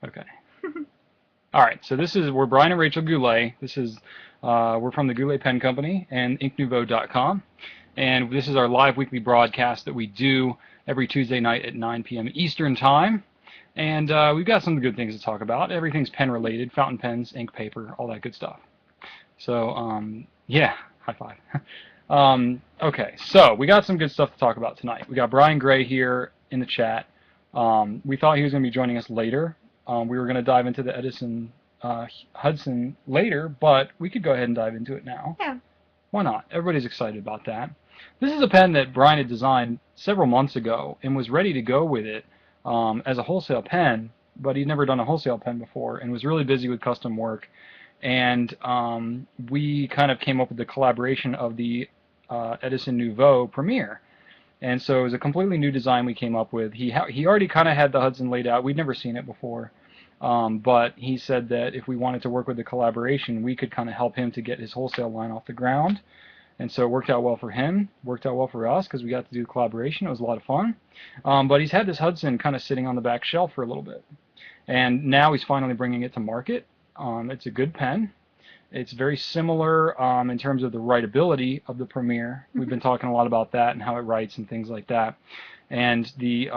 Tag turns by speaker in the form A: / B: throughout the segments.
A: Okay. All right. So we're Brian and Rachel Goulet. We're from the Goulet Pen Company and inknouveau.com. And this is our live weekly broadcast that we do every Tuesday night at 9 p.m. Eastern Time. And we've got some good things to talk about. Everything's pen related, fountain pens, ink, paper, all that good stuff. So, yeah, high five. Okay, so we got some good stuff to talk about tonight. We got Brian Gray here in the chat. We thought he was going to be joining us later. We were going to dive into the Edison Hudson later, but we could go ahead and dive into it now.
B: Yeah.
A: Why not? Everybody's excited about that. This is a pen that Brian had designed several months ago and was ready to go with it as a wholesale pen, but he'd never done a wholesale pen before and was really busy with custom work. And we kind of came up with the collaboration of the Edison Nouveau Premiere. And so it was a completely new design we came up with. He already kind of had the Hudson laid out. We'd never seen it before. But he said that if we wanted to work with the collaboration, we could kind of help him to get his wholesale line off the ground. And so it worked out well for him, worked out well for us because we got to do the collaboration. It was a lot of fun. But he's had this Hudson kind of sitting on the back shelf for a little bit. And now he's finally bringing it to market. It's a good pen. It's very similar in terms of the writability of the Premiere. We've been talking a lot about that and how it writes and things like that. And the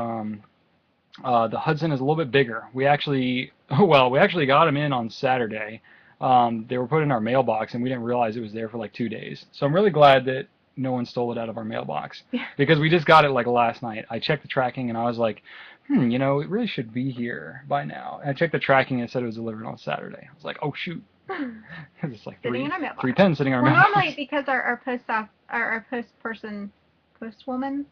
A: Hudson is a little bit bigger. We actually got them in on Saturday. They were put in our mailbox, and we didn't realize it was there for like 2 days. So I'm really glad that no one stole it out of our mailbox because we just got it like last night. I checked the tracking, and I was like, you know, it really should be here by now. And I checked the tracking, and it said it was delivered on Saturday. I was like, oh, shoot. It's like three pens sitting in our mailbox.
B: Normally, because our postwoman,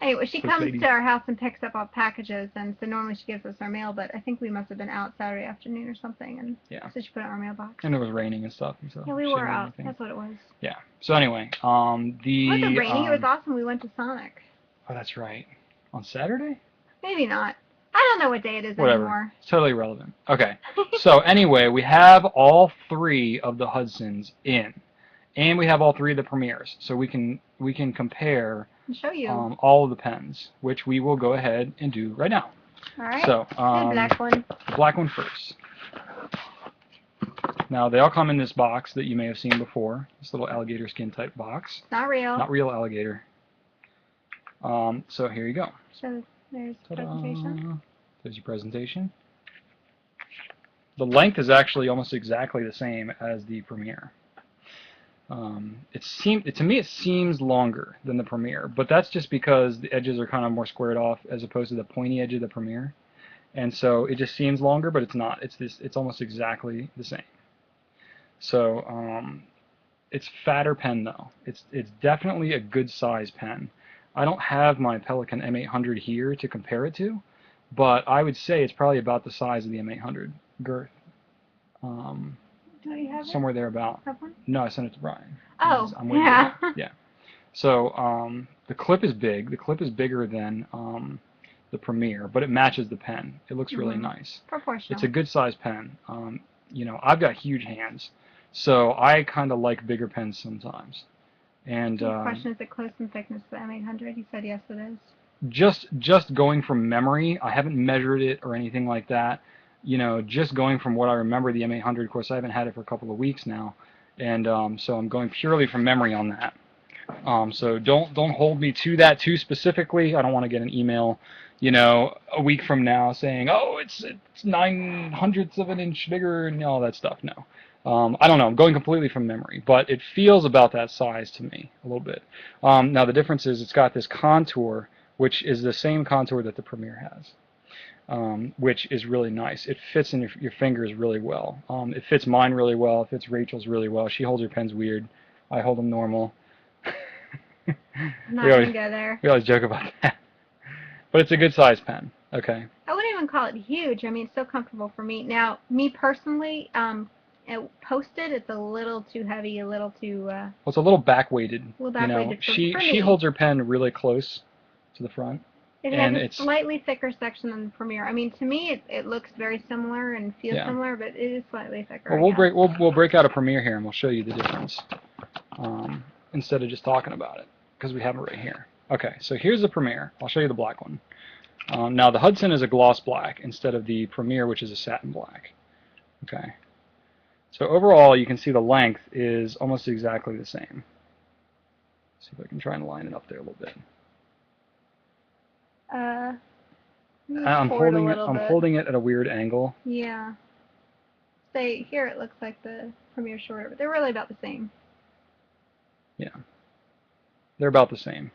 B: anyway, she comes to our house and picks up all packages, and so normally she gives us our mail, but I think we must have been out Saturday afternoon or something, and so she put it in our mailbox.
A: And it was raining and stuff. And so
B: yeah, we were out. That's what it was.
A: Yeah. So anyway,
B: it wasn't raining. It was awesome. We went to Sonic.
A: Oh, that's right. On Saturday?
B: Maybe not. I don't know what day it is anymore.
A: It's totally irrelevant. Okay. So anyway, we have all three of the Hudsons in, and we have all three of the Premieres, so we can compare
B: and show you
A: all of the pens, which we will go ahead and do right now.
B: All right.
A: So
B: the black one.
A: The black one first. Now they all come in this box that you may have seen before, this little alligator skin type box.
B: Not real.
A: Not real alligator. So here you go.
B: So there's the presentation.
A: There's your presentation. The length is actually almost exactly the same as the Premiere. To me it seems longer than the Premiere, but that's just because the edges are kind of more squared off as opposed to the pointy edge of the Premiere, and so it just seems longer, but it's not. It's almost exactly the same. So it's fatter pen though. It's definitely a good size pen. I don't have my Pelikan M800 here to compare it to, but I would say it's probably about the size of the M800 girth.
B: Do you have
A: somewhere there about. No, I sent it to Brian.
B: Oh, yeah.
A: Yeah. So the clip is big. The clip is bigger than the Premiere, but it matches the pen. It looks really nice.
B: Proportional.
A: It's a good size pen. You know, I've got huge hands, so I kind of like bigger pens sometimes. And
B: the question, is it close in thickness to the M800? He said yes, it is.
A: Just going from memory, I haven't measured it or anything like that. You know, just going from what I remember the M800, of course I haven't had it for a couple of weeks now, and so I'm going purely from memory on that. So don't hold me to that too specifically. I don't want to get an email, you know, a week from now saying, oh, it's 9/100ths of an inch bigger and all that stuff. No. I don't know. I'm going completely from memory, but it feels about that size to me a little bit. Now the difference is it's got this contour, which is the same contour that the Premiere has, which is really nice. It fits in your fingers really well. It fits mine really well. It fits Rachel's really well. She holds her pens weird. I hold them normal.
B: Not going to go there.
A: We always joke about that. But it's a good size pen. Okay.
B: I wouldn't even call it huge. I mean, it's so comfortable for me. Now, me personally, posted, it's a little too heavy, a little too... well,
A: it's a little back-weighted.
B: A little back-weighted for
A: she holds her pen really close to the front.
B: It has a slightly thicker section than the Premiere. I mean, to me, it looks very similar and feels similar, but it is slightly thicker.
A: Well, we'll break out a Premiere here, and we'll show you the difference instead of just talking about it, because we have it right here. Okay, so here's the Premiere. I'll show you the black one. Now the Hudson is a gloss black instead of the Premier, which is a satin black. Okay. So overall, you can see the length is almost exactly the same. Let's see if I can try and line it up there a little bit. I'm holding it at a weird angle.
B: Yeah. Say here it looks like the Premier shorter, but they're really about the same.
A: Yeah. They're about the same.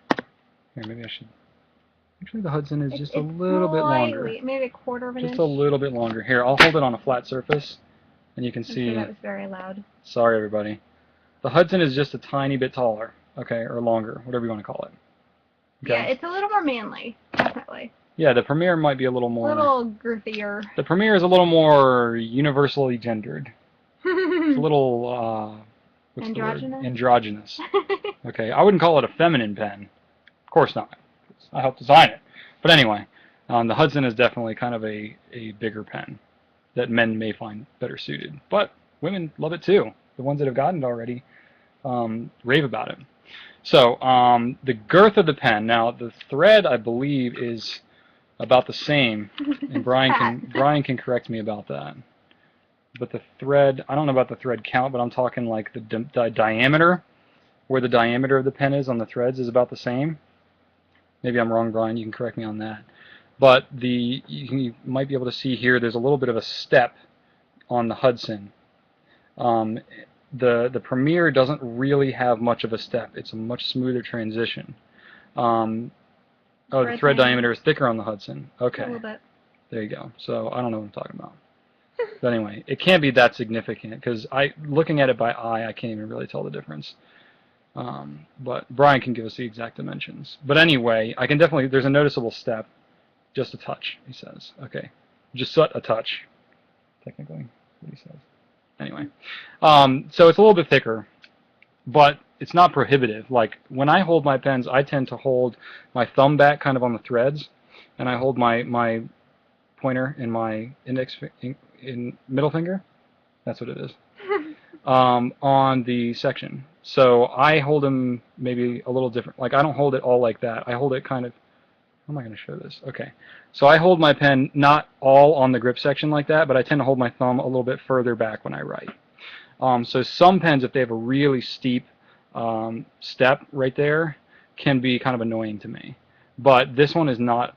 A: Here, maybe I should. Actually, the Hudson is just a little bit longer.
B: Maybe a quarter of an inch.
A: Just a little bit longer. Here, I'll hold it on a flat surface, and you can see.
B: Sure that was very loud.
A: Sorry, everybody. The Hudson is just a tiny bit taller, okay, or longer, whatever you want to call it. Okay?
B: Yeah, it's a little more manly, definitely.
A: Yeah, the Premier might be a little more.
B: A little girthier.
A: The Premier is a little more universally gendered. It's a little. What's
B: androgynous.
A: The word? Androgynous. Okay, I wouldn't call it a feminine pen. Of course not. I helped design it. But anyway, the Hudson is definitely kind of a bigger pen that men may find better suited. But women love it too. The ones that have gotten it already rave about it. So the girth of the pen. Now the thread, I believe, is about the same, and Brian can correct me about that. But the thread, I don't know about the thread count, but I'm talking like the diameter, where the diameter of the pen is on the threads is about the same. Maybe I'm wrong, Brian. You can correct me on that. But you might be able to see here. There's a little bit of a step on the Hudson. The Premier doesn't really have much of a step. It's a much smoother transition. Oh, the thread diameter is thicker on the Hudson. Okay.
B: A little bit.
A: There you go. So I don't know what I'm talking about. But anyway, it can't be that significant because looking at it by eye, I can't even really tell the difference. But Brian can give us the exact dimensions. But anyway, I can definitely, there's a noticeable step. Just a touch, he says. Okay. Just a touch, technically, what he says. Anyway. So it's a little bit thicker, but it's not prohibitive. Like, when I hold my pens, I tend to hold my thumb back kind of on the threads, and I hold my pointer in my middle finger. That's what it is. On the section. So I hold them maybe a little different. Like, I don't hold it all like that. I hold it kind of, how am I going to show this? Okay. So I hold my pen not all on the grip section like that, but I tend to hold my thumb a little bit further back when I write. So some pens, if they have a really steep step right there, can be kind of annoying to me. But this one is not,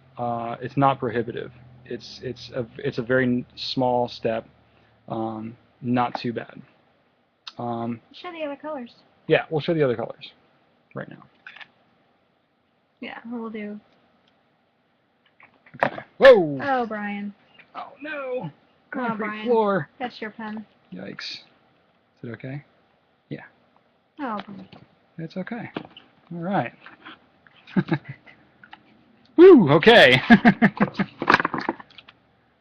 A: it's not prohibitive. It's a very small step, not too bad.
B: Show the other colors.
A: Yeah, we'll show the other colors right now.
B: Yeah, we'll do.
A: Okay. Whoa!
B: Oh, Brian.
A: Oh, no!
B: Oh, Brian.
A: Floor.
B: That's your pen.
A: Yikes. Is it okay? Yeah.
B: Oh, Brian.
A: It's okay. All right. Woo! Okay.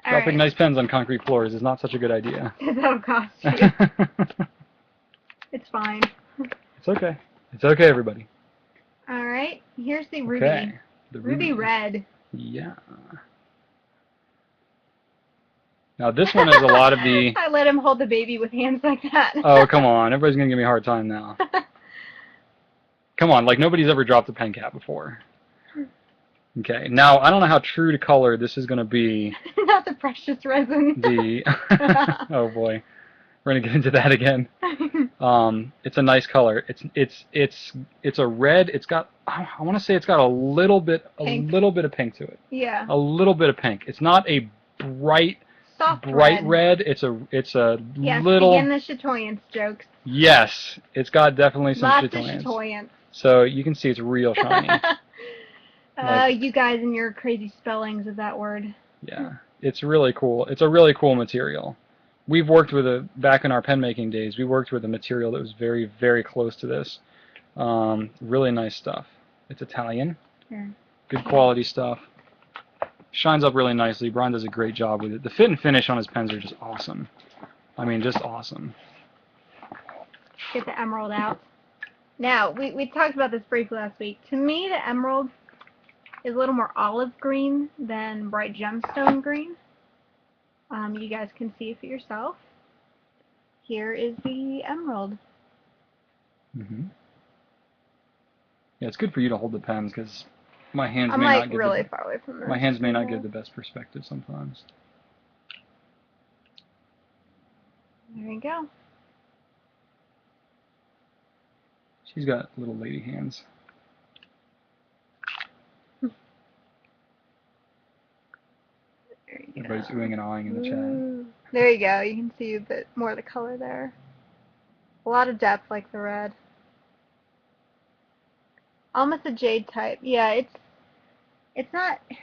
A: Dropping nice pens on concrete floors is not such a good idea.
B: That'll cost you. It's fine.
A: It's okay. It's okay, everybody.
B: All right. Here's the ruby.
A: Okay. The
B: ruby red.
A: Yeah. Now this one has a lot of the...
B: I let him hold the baby with hands like that.
A: Oh, come on. Everybody's going to give me a hard time now. Come on. Like, nobody's ever dropped a pen cap before. Okay. Now, I don't know how true to color this is going to be.
B: Not the precious resin.
A: Oh, boy. We're going to get into that again. It's a nice color. It's a red. It's got, I want to say it's got a little bit of pink to it.
B: Yeah.
A: A little bit of pink. It's not a bright red. It's a little.
B: Begin the chatoyance jokes.
A: Yes, it's got definitely some
B: Lots
A: chatoyance.
B: of chatoyance.
A: So you can see it's real shiny.
B: You guys and your crazy spellings of that word.
A: Yeah, it's really cool. It's a really cool material. We've worked with back in our pen making days, we worked with a material that was very, very close to this. Really nice stuff. It's Italian.
B: Yeah.
A: Good quality stuff. Shines up really nicely. Brian does a great job with it. The fit and finish on his pens are just awesome. I mean, just awesome.
B: Get the emerald out. Now, we talked about this briefly last week. To me, the emerald is a little more olive green than bright gemstone green. You guys can see it for yourself. Here is the emerald.
A: Mm-hmm. Yeah, it's good for you to hold the pens because My hands
B: I'm
A: may
B: like
A: not give
B: really far away from this.
A: my hands may not give the best perspective sometimes.
B: There you go.
A: She's got little lady hands.
B: There you go.
A: Everybody's oohing and awing in the chat.
B: Ooh. There you go. You can see a bit more of the color there. A lot of depth, like the red. Almost a jade type. Yeah, it's not.
A: I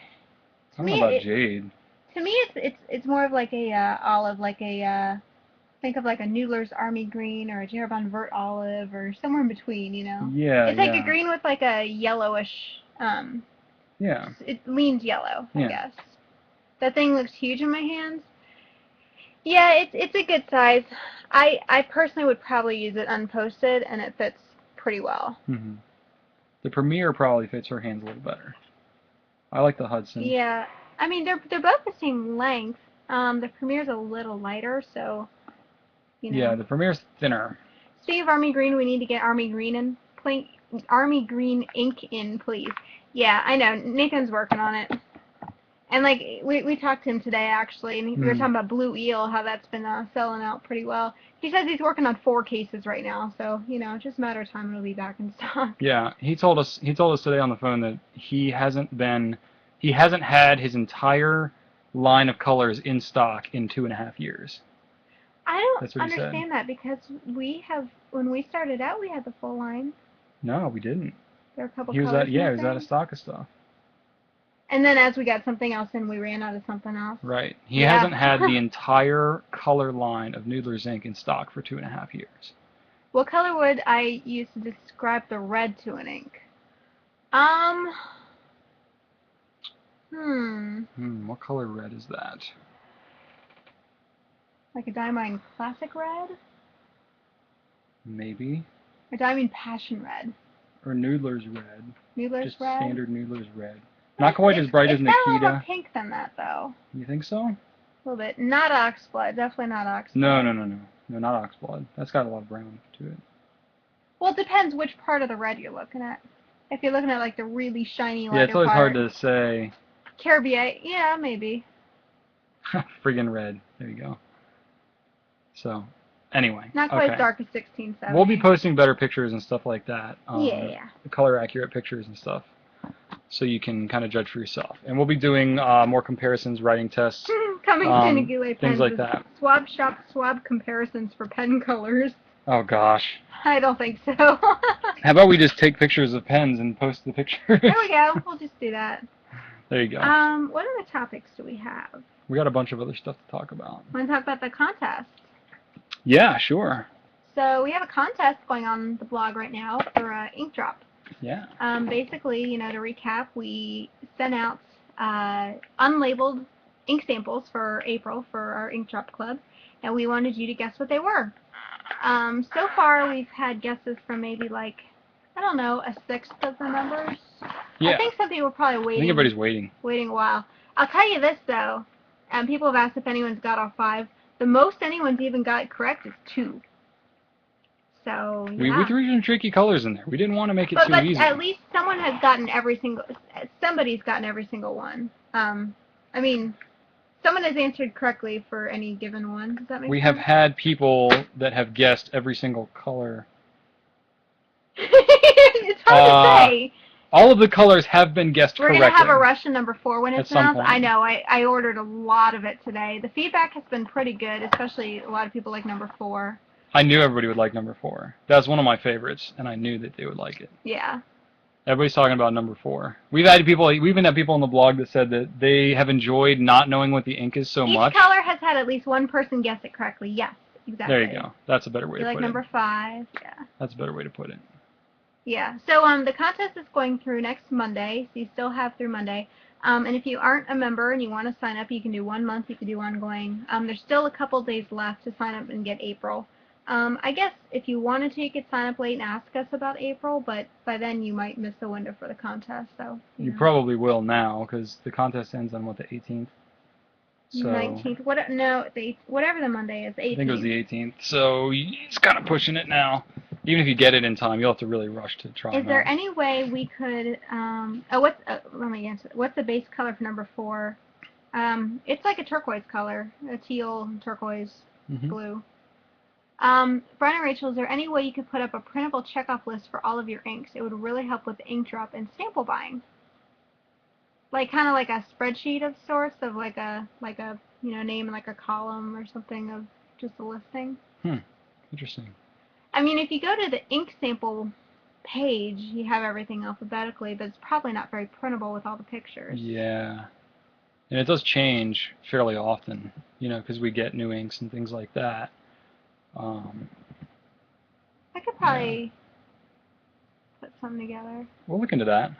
A: don't know about jade.
B: To me, it's more of like a olive, like a think of like a Noodler's Army Green or a Jeroboam Vert olive or somewhere in between, you know.
A: Yeah,
B: it's like a green with like a yellowish.
A: Yeah.
B: It leans yellow, I guess. That thing looks huge in my hands. Yeah, it's a good size. I personally would probably use it unposted, and it fits pretty well.
A: Mm-hmm. The Premier probably fits her hands a little better. I like the Hudson.
B: Yeah, I mean they're both the same length. The Premier's a little lighter, so you know.
A: Yeah, the Premier's thinner.
B: Speaking of Army Green, we need to get Army Green ink in, please. Yeah, I know. Nathan's working on it. And like we talked to him today actually, and we were talking about Blue Eel, how that's been selling out pretty well. He says he's working on 4 cases right now, so you know, it's just a matter of time it'll be back in stock.
A: Yeah, he told us today on the phone that he hasn't had his entire line of colors in stock in 2.5 years.
B: I don't understand that because when we started out we had the full line.
A: No, we didn't.
B: There were a couple
A: he was
B: colors.
A: he was out of stock of stuff.
B: And then as we got something else in, we ran out of something else.
A: Right. He hasn't had the entire color line of Noodler's ink in stock for 2.5 years.
B: What color would I use to describe the red to an ink?
A: What color red is that?
B: Like a Diamine Classic Red?
A: Maybe.
B: Or Diamine Passion Red?
A: Or Noodler's red.
B: Noodler's
A: Just
B: red?
A: standard Noodler's red. Not quite as bright as Nikita.
B: It's got a little more pink than that, though.
A: You think so?
B: A little bit. Not Oxblood. Definitely not Oxblood.
A: No. No, not Oxblood. That's got a lot of brown to it.
B: Well, it depends which part of the red you're looking at. If you're looking at, like, the really shiny lighter
A: Yeah, it's always
B: part.
A: hard to say.
B: Carbier. Yeah, maybe.
A: Friggin' red. There you go. So, anyway.
B: Not quite as dark as 1670.
A: We'll be posting better pictures and stuff like that.
B: Yeah.
A: Color accurate pictures and stuff. So you can kind of judge for yourself. And we'll be doing more comparisons, writing tests.
B: Coming soon to Goulet Pens.
A: Things like that.
B: Swab comparisons for pen colors.
A: Oh, gosh.
B: I don't think so.
A: How about we just take pictures of pens and post the pictures?
B: There we go. We'll just do that.
A: There you go.
B: What other topics do we have?
A: We got a bunch of other stuff to talk about.
B: Want to talk about the contest?
A: Yeah, sure.
B: So we have a contest going on the blog right now for ink drop.
A: Yeah.
B: Basically, you know, to recap, we sent out unlabeled ink samples for April for our ink drop club, and we wanted you to guess what they were. So far, we've had guesses from maybe like, I don't know, 1/6 of the members.
A: Yeah.
B: I think some people are probably waiting.
A: I think everybody's waiting.
B: Waiting a while. I'll tell you this though, people have asked if anyone's got all 5. The most anyone's even got correct is 2. So yeah.
A: We threw some tricky colors in there. We didn't want to make it too easy.
B: But at least someone has gotten somebody's gotten every single one. I mean, someone has answered correctly for any given one. Does that make sense?
A: We have had people that have guessed every single color.
B: It's hard to say.
A: All of the colors have been guessed correctly.
B: We're going to have a Russian number 4 when it's announced.
A: point.
B: I know. I ordered a lot of it today. The feedback has been pretty good, especially a lot of people like number 4.
A: I knew everybody would like number 4. That's one of my favorites, and I knew that they would like it.
B: Yeah.
A: Everybody's talking about number 4. We've even had people on the blog that said that they have enjoyed not knowing what the ink is so much.
B: Each color has had at least one person guess it correctly. Yes, exactly.
A: There you go. That's a better way to put it.
B: Like number 5. Yeah.
A: That's a better way to put it.
B: Yeah. So the contest is going through next Monday, so you still have through Monday. And if you aren't a member and you want to sign up, you can do 1 month. You can do ongoing. There's still a couple days left to sign up and get April. I guess if you wanted to, you could sign up late and ask us about April, but by then you might miss the window for the contest. So
A: you probably will now, because the contest ends on, what, the 18th? So
B: 19th. Whatever the Monday is, 18th.
A: I think it was the 18th. So he's kind of pushing it now. Even if you get it in time, you'll have to really rush to try
B: Is
A: them
B: there
A: out.
B: any way we could, let me answer. What's the base color for number 4? It's like a turquoise color, a teal turquoise
A: Mm-hmm.
B: blue. Brian and Rachel, is there any way you could put up a printable checkoff list for all of your inks? It would really help with ink drop and sample buying. Like kind of like a spreadsheet of sorts, of like a name and like a column or something of just a listing.
A: Interesting.
B: I mean, if you go to the ink sample page, you have everything alphabetically, but it's probably not very printable with all the pictures.
A: Yeah. And it does change fairly often, because we get new inks and things like that.
B: I could probably put something together.
A: We'll look into that.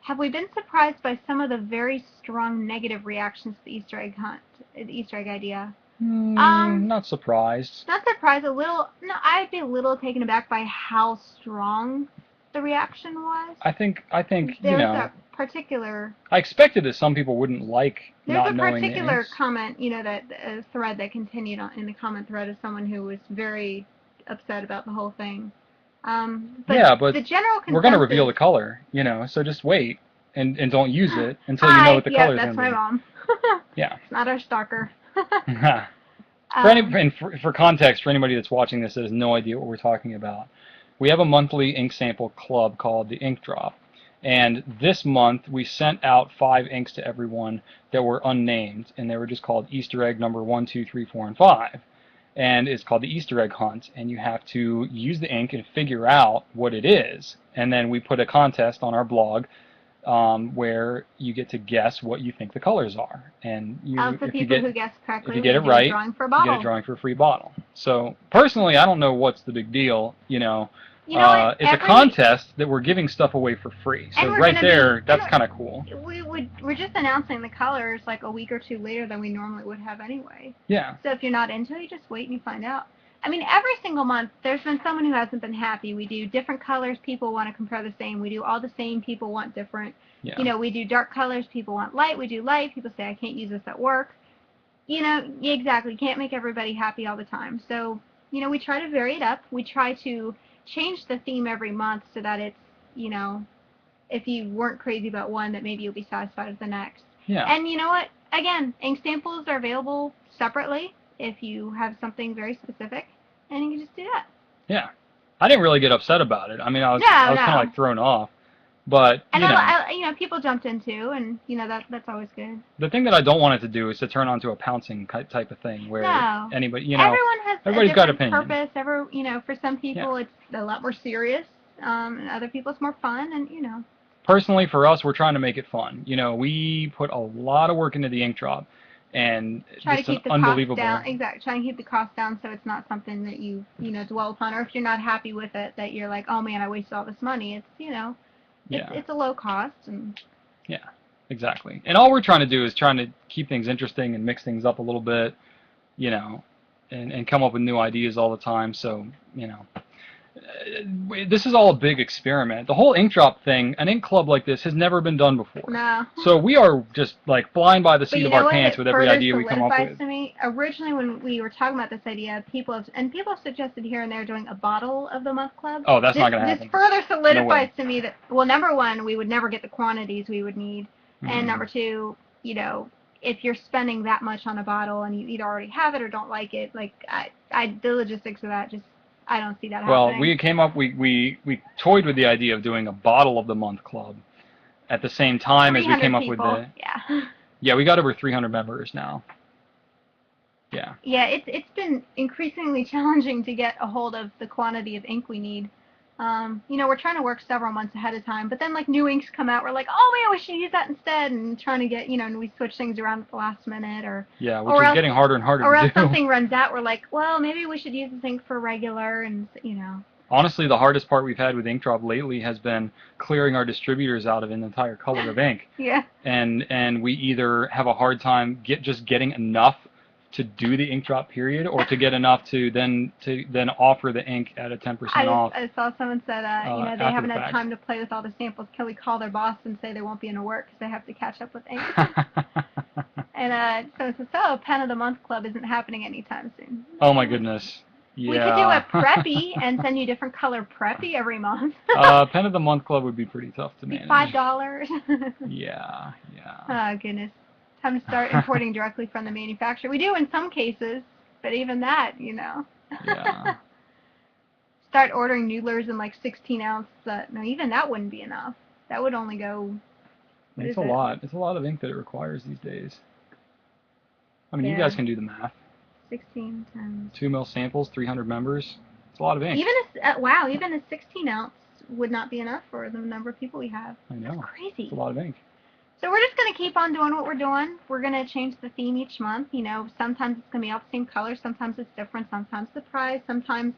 B: Have we been surprised by some of the very strong negative reactions to the Easter egg hunt, the Easter egg idea?
A: Not surprised.
B: Not surprised, a little. No, I'd be a little taken aback by how strong the reaction was.
A: I think
B: There's a particular.
A: I expected that some people wouldn't like not knowing the
B: There's a particular
A: inks.
B: comment, that a thread that continued on in the comment thread of someone who was very upset about the whole thing. But the general consensus,
A: we're going to reveal the color, so just wait and don't use it until you know what the color is going to be.
B: That's my mom.
A: Yeah.
B: It's not our stalker.
A: For context, for anybody that's watching this that has no idea what we're talking about, we have a monthly ink sample club called the Ink Drop. And this month, we sent out 5 inks to everyone that were unnamed, and they were just called Easter egg number 1, 2, 3, 4, and 5. And it's called the Easter egg hunt, and you have to use the ink and figure out what it is. And then we put a contest on our blog where you get to guess what you think the colors are. And
B: who guess correctly,
A: if you get it right,
B: you get a drawing for a free bottle.
A: So personally, I don't know what's the big deal. It's a contest that we're giving stuff away for free. So right there, that's kind of cool.
B: We're just announcing the colors like a week or 2 later than we normally would have anyway.
A: Yeah.
B: So if you're not into it, you just wait and you find out. I mean, every single month, there's been someone who hasn't been happy. We do different colors. People want to compare the same. We do all the same. People want different.
A: Yeah.
B: We do dark colors. People want light. We do light. People say, I can't use this at work. Exactly. You can't make everybody happy all the time. So, we try to vary it up. We try to change the theme every month so that it's, if you weren't crazy about one, that maybe you'll be satisfied with the next.
A: Yeah.
B: And you know what? Again, ink samples are available separately if you have something very specific, and you can just do that.
A: Yeah. I didn't really get upset about it. I mean, I was kind of like thrown off. But,
B: people jumped into, and, that's always good.
A: The thing that I don't want it to do is to turn onto a pouncing type of thing where anybody,
B: Everyone has
A: everybody's got opinion.
B: Purpose. For some people it's a lot more serious, and other people it's more fun, and,
A: Personally, for us, we're trying to make it fun. We put a lot of work into the ink drop, and
B: try to keep the
A: unbelievable.
B: Cost down. Exactly. Try to keep the cost down so it's not something that you dwell upon, or if you're not happy with it, that you're like, oh man, I wasted all this money. It's It's a low cost. And
A: yeah, exactly. And all we're trying to do is trying to keep things interesting and mix things up a little bit, and come up with new ideas all the time. So, this is all a big experiment. The whole ink drop thing, an ink club like this has never been done before.
B: No.
A: So we are just like flying by the seat of our pants with every idea we come up with.
B: To me, originally when we were talking about this idea, people have suggested here and there doing a bottle of the month club.
A: Oh, that's not going to happen.
B: This further solidifies to me that, well, number one, we would never get the quantities we would need, and number two, if you're spending that much on a bottle and you either already have it or don't like it, like the logistics of that I don't see that happening.
A: Well, we came up, we toyed with the idea of doing a bottle of the month club at the same time as we came up with the. Yeah, we got over 300 members now. Yeah. Yeah,
B: it's been increasingly challenging to get a hold of the quantity of ink we need. We're trying to work several months ahead of time, but then like new inks come out, we're like, oh man, we should use that instead, and trying to get, and we switch things around at the last minute, which
A: is getting harder and harder to do.
B: Or else something runs out, we're like, well, maybe we should use this ink for regular, and
A: Honestly, the hardest part we've had with Ink Drop lately has been clearing our distributors out of an entire color of ink.
B: Yeah.
A: And we either have a hard time just getting enough to do the ink drop period, or to get enough to then offer the ink at a 10% off.
B: I saw someone said they haven't had time to play with all the samples. Can we call their boss and say they won't be in to work because they have to catch up with ink? And so pen of the month club isn't happening anytime soon.
A: Oh my goodness.
B: We could do a
A: Yeah.
B: Preppy and send you different color Preppy every month.
A: Pen of the Month Club would be pretty tough to
B: Be
A: manage.
B: $5.
A: Yeah, yeah.
B: Oh, goodness. Time to start importing directly from the manufacturer. We do in some cases, but even that, you know.
A: Yeah.
B: Start ordering Noodlers in like 16 ounce. No, even that wouldn't be enough. That would only go. What
A: It's
B: is
A: a
B: it?
A: lot. It's a lot of ink that it requires these days. I mean, you
B: Yeah.
A: guys can do the math.
B: 16 times.
A: 2 mil samples, 300 members. It's a lot of ink.
B: Even wow, even a 16 ounce would not be enough for the number of people we have.
A: I know.
B: That's crazy.
A: It's a lot of ink.
B: So we're just going to keep on doing what we're doing. We're going to change the theme each month. You know, sometimes it's going to be all the same color. Sometimes it's different. Sometimes the price. Sometimes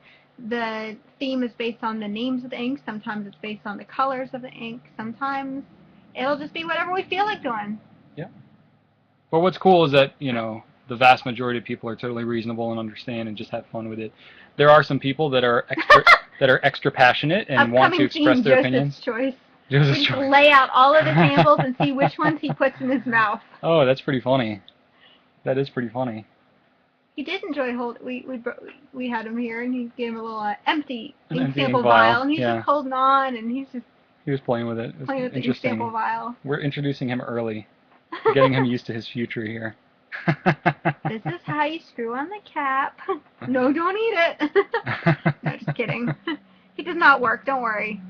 B: the theme is based on the names of the ink. Sometimes it's based on the colors of the ink. Sometimes it'll just be whatever we feel like doing.
A: Yeah. But what's cool is that, you know, the vast majority of people are totally reasonable and understand and just have fun with it. There are some people that are extra passionate and want to express their opinions.
B: Choice.
A: Joseph's
B: We just
A: choice.
B: lay out all of the samples and see which ones he puts in his mouth.
A: Oh, that's pretty funny. That is pretty funny.
B: He did enjoy we had him here and he gave him a little empty ink
A: empty
B: sample
A: ink vial,
B: vial and he's
A: yeah.
B: just holding on and he's just
A: He was playing with it. It was
B: playing with the ink
A: interesting.
B: sample vial.
A: We're introducing him early, getting him used to his future here.
B: This is how you screw on the cap. No, don't eat it. No, just kidding. He does not work. Don't worry.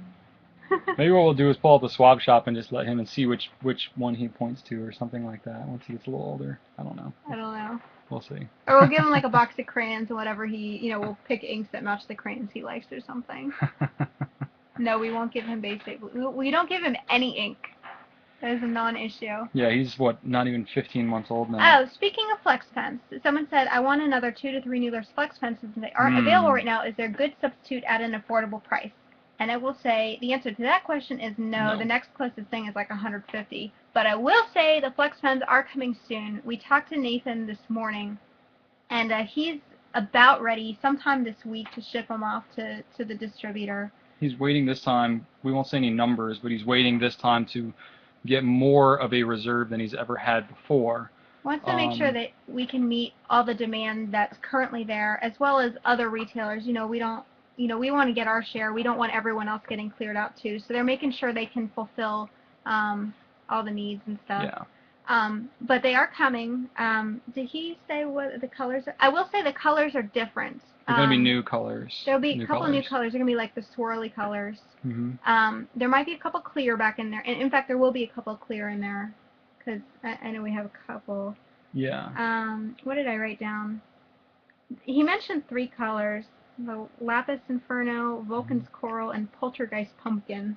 A: Maybe what we'll do is pull up the swab shop and just let him and see which one he points to or something like that once he gets a little older. I don't know.
B: I don't know.
A: We'll see.
B: Or we'll give him like a box of crayons and whatever we'll pick inks that match the crayons he likes or something. No, we won't give him basic. We don't give him any ink. That is a non-issue.
A: Yeah, he's not even 15 months old now.
B: Oh, speaking of flex pens, someone said, I want another 2 to 3 Noodler's flex pens since they aren't available right now. Is there a good substitute at an affordable price? And I will say the answer to that question is no. The next closest thing is like 150. But I will say the flex pens are coming soon. We talked to Nathan this morning, and he's about ready sometime this week to ship them off to the distributor.
A: He's waiting this time. We won't say any numbers, but he's waiting this time to get more of a reserve than he's ever had before.
B: Wants to make sure that we can meet all the demand that's currently there, as well as other retailers. We want to get our share. We don't want everyone else getting cleared out too. So they're making sure they can fulfill all the needs and stuff.
A: Yeah.
B: But they are coming. Did he say what the colors are? I will say the colors are different.
A: They're going to be new colors.
B: There'll be a couple new colors. They're going to be like the swirly colors.
A: Mm-hmm.
B: There might be a couple clear back in there. And in fact, there will be a couple clear in there because I know we have a couple.
A: Yeah.
B: What did I write down? He mentioned 3 colors. The Lapis Inferno, Vulcan's Coral, and Poltergeist Pumpkin.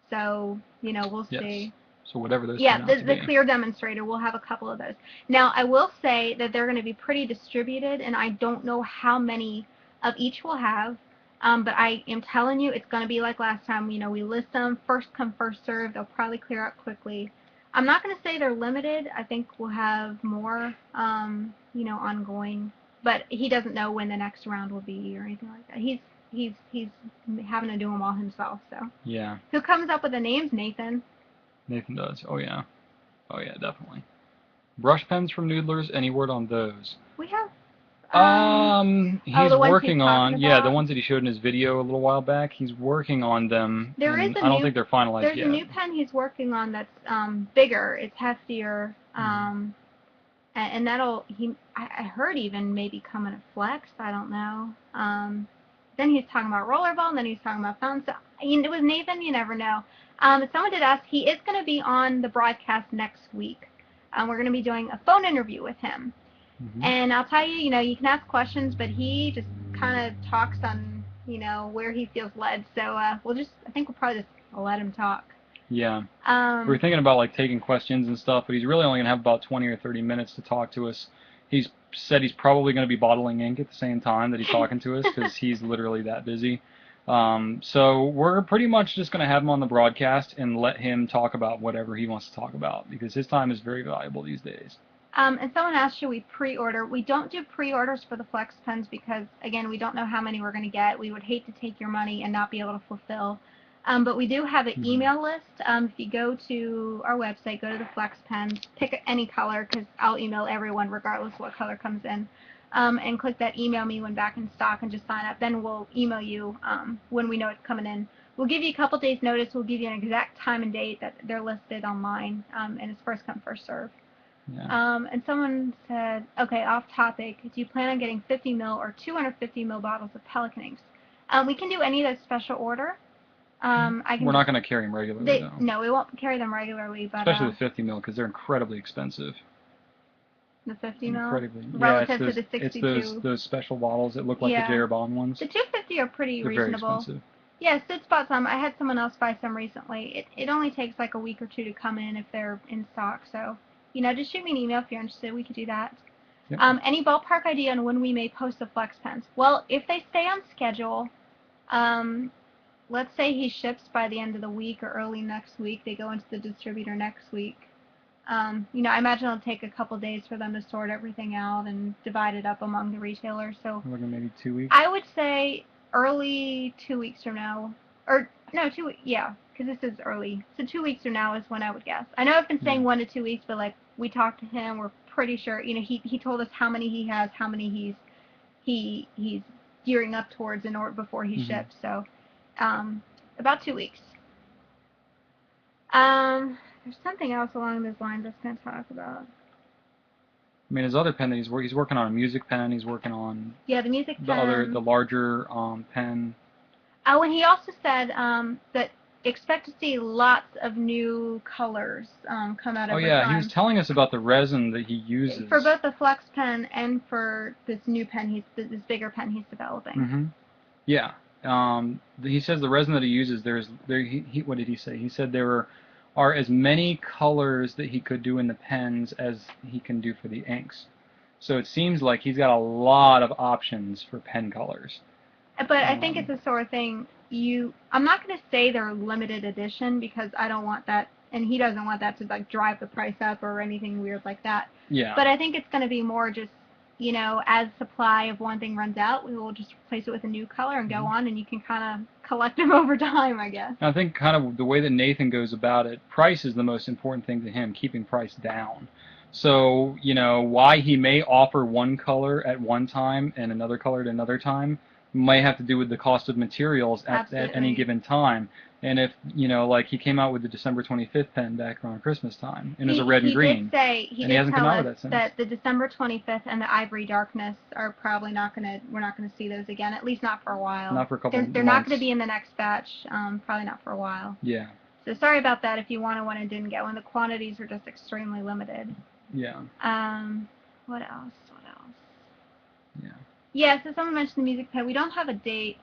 B: So, we'll see.
A: So whatever those
B: the clear demonstrator, we'll have a couple of those. Now, I will say that they're going to be pretty distributed, and I don't know how many of each we'll have, but I am telling you it's going to be like last time. We list them, first come, first served. They'll probably clear out quickly. I'm not going to say they're limited. I think we'll have more, ongoing. But he doesn't know when the next round will be or anything like that. He's having to do them all himself. So
A: yeah.
B: Who comes up with the names? Nathan.
A: Nathan does. Oh yeah. Oh yeah, definitely. Brush pens from Noodlers. Any word on those?
B: We have.
A: He's working on the ones that he showed in his video a little while back. He's working on them.
B: There is
A: I don't think they're finalized yet.
B: There's a new pen he's working on that's bigger. It's heftier. And that'll I heard even maybe come in a flex. I don't know. Then he's talking about rollerball, and then he's talking about fountain. So it was Nathan. You never know. Someone did ask. He is going to be on the broadcast next week. We're going to be doing a phone interview with him. And I'll tell you, you can ask questions, but he just kind of talks on, where he feels led. So I think we'll probably just let him talk.
A: Yeah. We were thinking about taking questions and stuff, but he's really only going to have about 20 or 30 minutes to talk to us. He's said he's probably going to be bottling ink at the same time that he's talking to us because he's literally that busy. So we're pretty much just going to have him on the broadcast and let him talk about whatever he wants to talk about because his time is very valuable these days.
B: And someone asked, should we pre-order? We don't do pre-orders for the flex pens because, again, we don't know how many we're going to get. We would hate to take your money and not be able to fulfill. But we do have an email list. If you go to our website, go to the flex pens, pick any color because I'll email everyone regardless of what color comes in. and click that email me when back in stock and just sign up. Then we'll email you when we know it's coming in. We'll give you a couple days notice. We'll give you an exact time and date that they're listed online, and it's first come, first serve.
A: Yeah.
B: And someone said, okay, off topic, do you plan on getting 50 ml or 250 ml bottles of Pelican inks? We can do any of those special order.
A: We're not going to carry them regularly, though.
B: No, we won't carry them regularly. But,
A: especially the 50 ml, because they're incredibly expensive.
B: The 50 ml?
A: Incredibly.
B: Relative
A: yeah,
B: to the 62.
A: It's those special bottles that look like the J.R. Bond ones.
B: The 250 are pretty
A: they're
B: reasonable.
A: Very expensive.
B: Yeah, Sid bought some. I had someone else buy some recently. It only takes like a week or two to come in if they're in stock. So, just shoot me an email if you're interested. We could do that.
A: Yep.
B: Any ballpark idea on when we may post the flex pens? Well, if they stay on schedule, let's say he ships by the end of the week or early next week. They go into the distributor next week. I imagine it'll take a couple days for them to sort everything out and divide it up among the retailers. So
A: we're looking maybe 2 weeks.
B: I would say early 2 weeks from now, or no, 2 weeks. Yeah, because this is early. So 2 weeks from now is when I would guess. I know I've been saying 1 to 2 weeks, but like we talked to him, we're pretty sure. He told us how many he has, how many he's gearing up towards in order before he ships. So about 2 weeks. There's something else along those lines I was going to talk about.
A: I mean, his other pen that he's working on a music pen. He's working on
B: the music pen.
A: The larger pen.
B: Oh, and he also said that expect to see lots of new colors come out over time.
A: He was telling us about the resin that he uses
B: for both the flex pen and for this new pen. This bigger pen he's developing.
A: Yeah. He says the resin that he uses. What did he say? He said there are as many colors that he could do in the pens as he can do for the inks. So it seems like he's got a lot of options for pen colors.
B: But I think it's the sort of thing I'm not going to say they're limited edition because I don't want that, and he doesn't want that to like drive the price up or anything weird like that.
A: Yeah.
B: But I think it's going to be more just, as supply of one thing runs out, we will just replace it with a new color and go on, and you can kind of collect them over time, I guess.
A: I think kind of the way that Nathan goes about it, price is the most important thing to him, keeping price down. So, why he may offer one color at one time and another color at another time may have to do with the cost of materials at any given time. And if, like he came out with the December 25th pen back around Christmas time, and it was a red and green.
B: He did
A: hasn't
B: tell
A: come out
B: us
A: with that since.
B: that the December 25th and the Ivory Darkness are probably we're not going to see those again, at least not for a while.
A: Not for a couple of months.
B: They're not going to be in the next batch, probably not for a while.
A: Yeah.
B: So sorry about that if you wanted one and didn't get one. The quantities are just extremely limited.
A: Yeah.
B: What else?
A: Yeah.
B: Yeah, so someone mentioned the music pen. We don't have a date.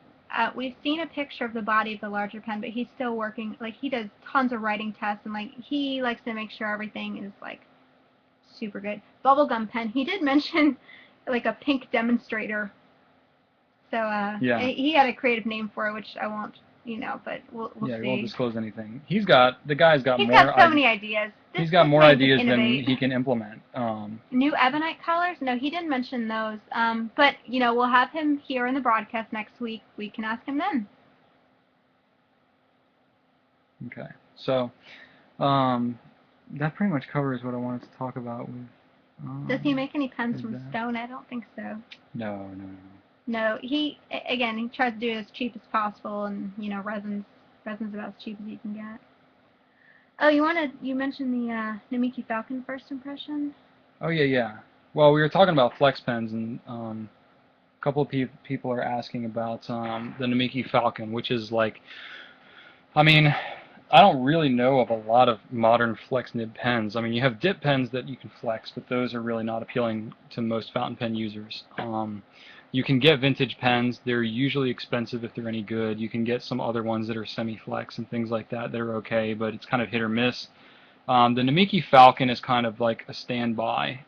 B: We've seen a picture of the body of the larger pen, but he's still working. Like, he does tons of writing tests, and, like, he likes to make sure everything is, like, super good. Bubblegum pen. He did mention, like, a pink demonstrator. So, he had a creative name for it, which I won't, but we'll see.
A: Yeah, he won't disclose anything. The guy's got
B: He's
A: more
B: got so many ideas.
A: He's got more ideas than he can implement.
B: New ebonite colors? No, he didn't mention those. But, we'll have him here in the broadcast next week. We can ask him then.
A: Okay. So, that pretty much covers what I wanted to talk about.
B: Does he make any pens from stone? I don't think so.
A: No.
B: No, he tries to do it as cheap as possible, and, resin's about as cheap as you can get. Oh, you mentioned the Namiki Falcon first impression?
A: Oh, yeah. Well, we were talking about flex pens, and a couple of people are asking about the Namiki Falcon, which is like, I mean, I don't really know of a lot of modern flex nib pens. I mean, you have dip pens that you can flex, but those are really not appealing to most fountain pen users. You can get vintage pens. They're usually expensive if they're any good. You can get some other ones that are semi-flex and things like that that are okay, but it's kind of hit or miss. The Namiki Falcon is kind of like a standby,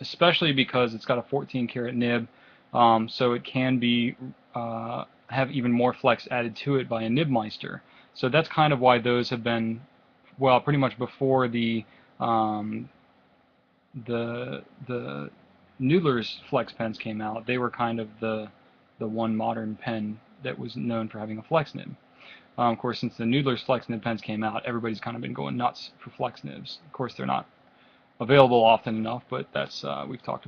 A: especially because it's got a 14-karat nib, so it can be have even more flex added to it by a nibmeister. So that's kind of why those have been, well, pretty much before the Noodler's flex pens came out, they were kind of the one modern pen that was known for having a flex nib. Of course, since the Noodler's flex nib pens came out, everybody's kind of been going nuts for flex nibs. Of course, they're not available often enough, but that's we've talked